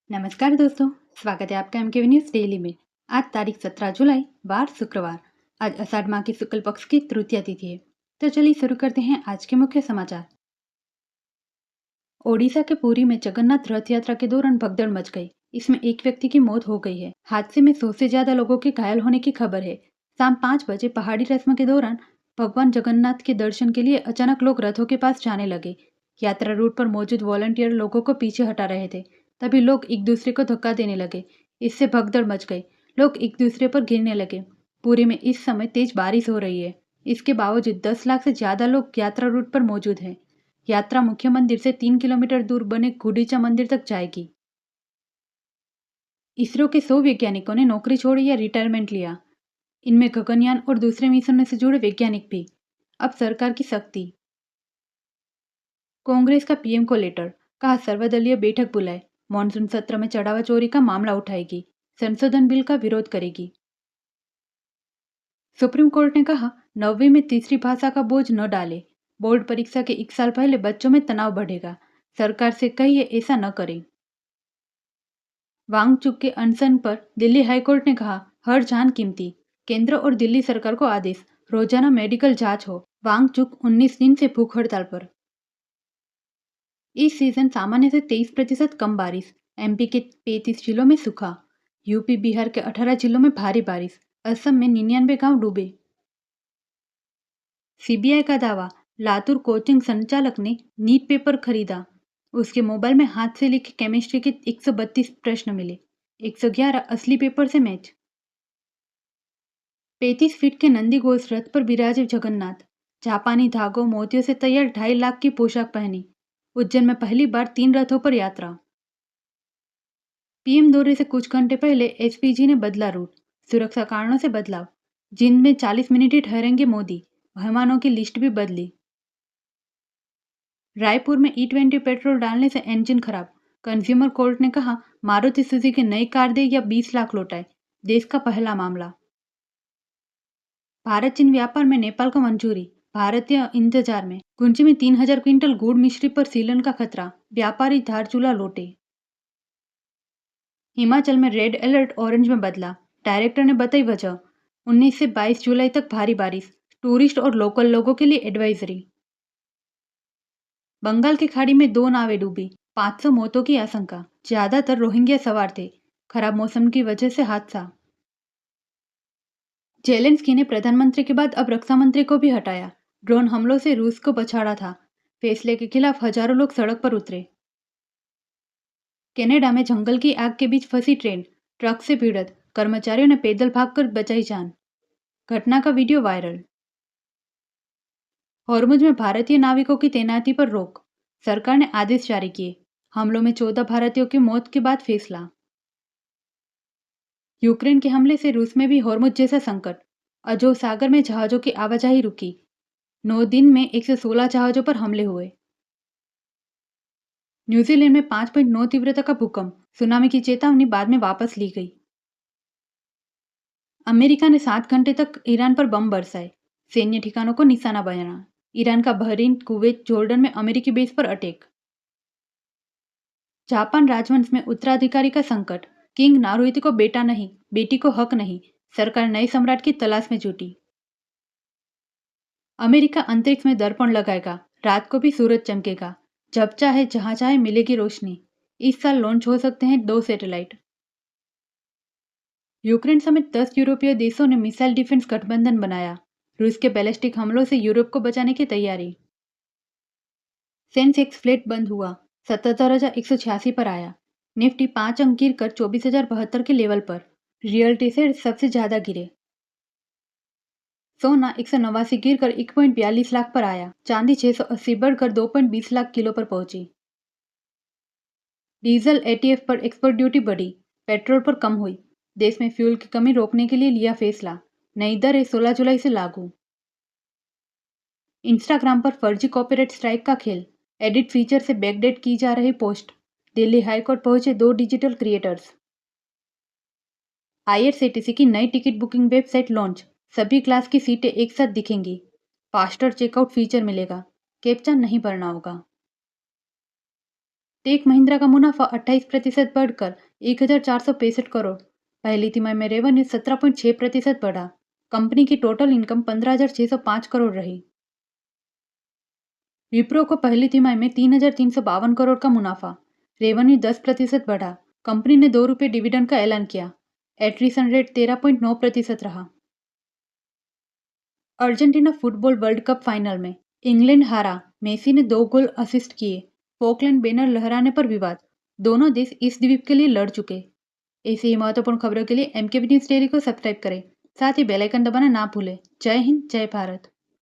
नमस्कार दोस्तों, स्वागत है आपका एमके न्यूज़ डेली में। आज तारीख 17 जुलाई, वार शुक्रवार। आज आषाढ़ माह की शुक्ल पक्ष की तृतीया तिथि है। तो चलिए शुरू करते हैं आज के मुख्य समाचार। ओडिशा के पुरी में जगन्नाथ रथ यात्रा के दौरान भगदड़ मच गई। इसमें एक व्यक्ति की मौत हो गई है। हादसे में 100 से ज्यादा लोगों के घायल होने की खबर है। शाम 5 बजे पहाड़ी रस्म के दौरान भगवान जगन्नाथ के दर्शन के लिए अचानक लोग रथों के पास जाने लगे। यात्रा रूट पर मौजूद वॉलंटियर लोगों को पीछे हटा रहे थे। तभी लोग एक दूसरे को धक्का देने लगे। इससे भगदड़ मच गई। लोग एक दूसरे पर गिरने लगे। पुरी में इस समय तेज बारिश हो रही है। इसके बावजूद 10 लाख से ज्यादा लोग यात्रा रूट पर मौजूद हैं। यात्रा मुख्य मंदिर से 3 किलोमीटर दूर बने गुडीचा मंदिर तक जाएगी। इसरो के 100 वैज्ञानिकों ने नौकरी छोड़ी या रिटायरमेंट लिया। इनमें गगनयान और दूसरे मिशन में से जुड़े वैज्ञानिक भी। अब सरकार की सख्ती। कांग्रेस का पीएम को लेटर। कहा सर्वदलीय बैठक बुलाए। मॉनसून सत्र में चढ़ावा चोरी का मामला उठाएगी। संशोधन बिल का विरोध करेगी। सुप्रीम कोर्ट ने कहा 9वीं में तीसरी भाषा का बोझ न डाले। बोर्ड परीक्षा के 1 साल पहले बच्चों में तनाव बढ़ेगा। सरकार से कहिए ऐसा न करें। वांगचुक के अनशन पर दिल्ली हाईकोर्ट ने कहा हर जान कीमती। केंद्र और दिल्ली सरकार को आदेश रोजाना मेडिकल जांच हो। वांगचुक 19 दिन से भूख हड़ताल पर। इस सीजन सामान्य से 23% कम बारिश। एमपी के 35 जिलों में सूखा। यूपी बिहार के 18 जिलों में भारी बारिश। असम में 99 गांव डूबे। सीबीआई का दावा लातूर कोचिंग संचालक ने नीट पेपर खरीदा। उसके मोबाइल में हाथ से लिखे केमिस्ट्री के 132 प्रश्न मिले। 111 असली पेपर से मैच। 35 फीट के नंदी घोष रथ पर विराजे जगन्नाथ। जापानी धागों मोतियों से तैयार 2.5 लाख की पोशाक पहनी। उज्जैन में पहली बार 3 रथों पर यात्रा। पीएम दौरे से कुछ घंटे पहले एसपीजी ने बदला रूट। सुरक्षा कारणों से बदलाव। जींद में 40 मिनट ही ठहरेंगे मोदी। मेहमानों की लिस्ट भी बदली। रायपुर में E20 पेट्रोल डालने से इंजन खराब। कंज्यूमर कोर्ट ने कहा मारुति सुजुकी नई कार दे या 20 लाख लौटाए। देश का पहला मामला। भारत चीन व्यापार में नेपाल को मंजूरी। भारतीय इंतजार में। गुंजी में 3000 क्विंटल गुड़ मिश्री पर सीलन का खतरा। व्यापारी धारचूला लौटे। हिमाचल में रेड अलर्ट ऑरेंज में बदला। डायरेक्टर ने बताई वजह। 19 से 22 जुलाई तक भारी बारिश। टूरिस्ट और लोकल लोगों के लिए एडवाइजरी। बंगाल की खाड़ी में 2 नावें डूबी। 500 मौतों की आशंका। ज्यादातर रोहिंग्या सवार थे। खराब मौसम की वजह से हादसा। जेलेंस्की ने प्रधानमंत्री के बाद अब रक्षा मंत्री को भी हटाया। ड्रोन हमलों से रूस को पछाड़ा था। फैसले के खिलाफ हजारों लोग सड़क पर उतरे। कनाडा में जंगल की आग के बीच फंसी ट्रेन। ट्रक से भिड़त। कर्मचारियों ने पैदल भागकर बचाई जान। घटना का वीडियो वायरल। हॉर्मुज में भारतीय नाविकों की तैनाती पर रोक। सरकार ने आदेश जारी किए। हमलों में 14 भारतीयों की मौत के बाद फैसला। यूक्रेन के हमले से रूस में भी हॉर्मुज जैसा संकट। अजोव सागर में जहाजों की आवाजाही रुकी। 9 दिन में 116 जहाजों पर हमले हुए। न्यूजीलैंड में 5.9 तीव्रता का भूकंप। सुनामी की चेतावनी बाद में वापस ली गई। अमेरिका ने 7 घंटे तक ईरान पर बम बरसाए। सैन्य ठिकानों को निशाना बनाया। ईरान का बहरीन कुवैत जॉर्डन में अमेरिकी बेस पर अटैक। जापान राजवंश में उत्तराधिकारी का संकट। किंग नारुहितो को बेटा नहीं, बेटी को हक नहीं। सरकार नए सम्राट की तलाश में जुटी। अमेरिका अंतरिक्ष में दर्पण लगाएगा। रात को भी सूरज चमकेगा। जब चाहे जहां चाहे मिलेगी रोशनी। इस साल लॉन्च हो सकते हैं 2 सैटेलाइट। यूक्रेन समेत 10 यूरोपीय देशों ने मिसाइल डिफेंस गठबंधन बनाया। रूस के बैलिस्टिक हमलों से यूरोप को बचाने की तैयारी। सेंसेक्स फ्लेट बंद हुआ। 77,186 पर आया। निफ्टी 5 अंक गिर कर 24,072 के लेवल पर। रियल्टी से सबसे ज्यादा गिरे। सोना 189 गिर कर 1.42 लाख पर आया। चांदी 680 बढ़कर 2.20 लाख किलो पर पहुंची। डीजल एटीएफ पर एक्सपोर्ट ड्यूटी बढ़ी। पेट्रोल पर कम हुई। देश में फ्यूल की कमी रोकने के लिए लिया फैसला। नई दरें 16 जुलाई से लागू। इंस्टाग्राम पर फर्जी कॉपीराइट स्ट्राइक का खेल। एडिट फीचर से बैकडेट की जा रही पोस्ट। दिल्ली हाईकोर्ट पहुंचे 2 डिजिटल क्रिएटर्स। आईआरसीटीसी की नई टिकट बुकिंग वेबसाइट लॉन्च। सभी क्लास की सीटें एक साथ दिखेंगी। फास्टर चेकआउट फीचर मिलेगा। कैप्चा नहीं भरना होगा। टेक महिंद्रा का मुनाफा 28% बढ़कर 1,465 करोड़। पहली तिमाही में रेवेन्यू 17.6% बढ़ा। कंपनी की टोटल इनकम 15,605 करोड़ रही। विप्रो को पहली तिमाही में 3,352 करोड़ का मुनाफा। रेवेन्यू 10% बढ़ा। कंपनी ने ₹2 डिविडेंड का ऐलान किया। एट्रिशन रेट 13.9% रहा। Argentina football world cup final में इंग्लैंड हारा। मेसी ने 2 गोल असिस्ट किए। फोकलैंड बैनर लहराने पर विवाद। दोनों देश इस द्वीप के लिए लड़ चुके। ऐसी ही महत्वपूर्ण खबरों के लिए एमकेबी न्यूज डेली को सब्सक्राइब करें। साथ ही बेल आइकन दबाना ना भूलें। जय हिंद, जय भारत।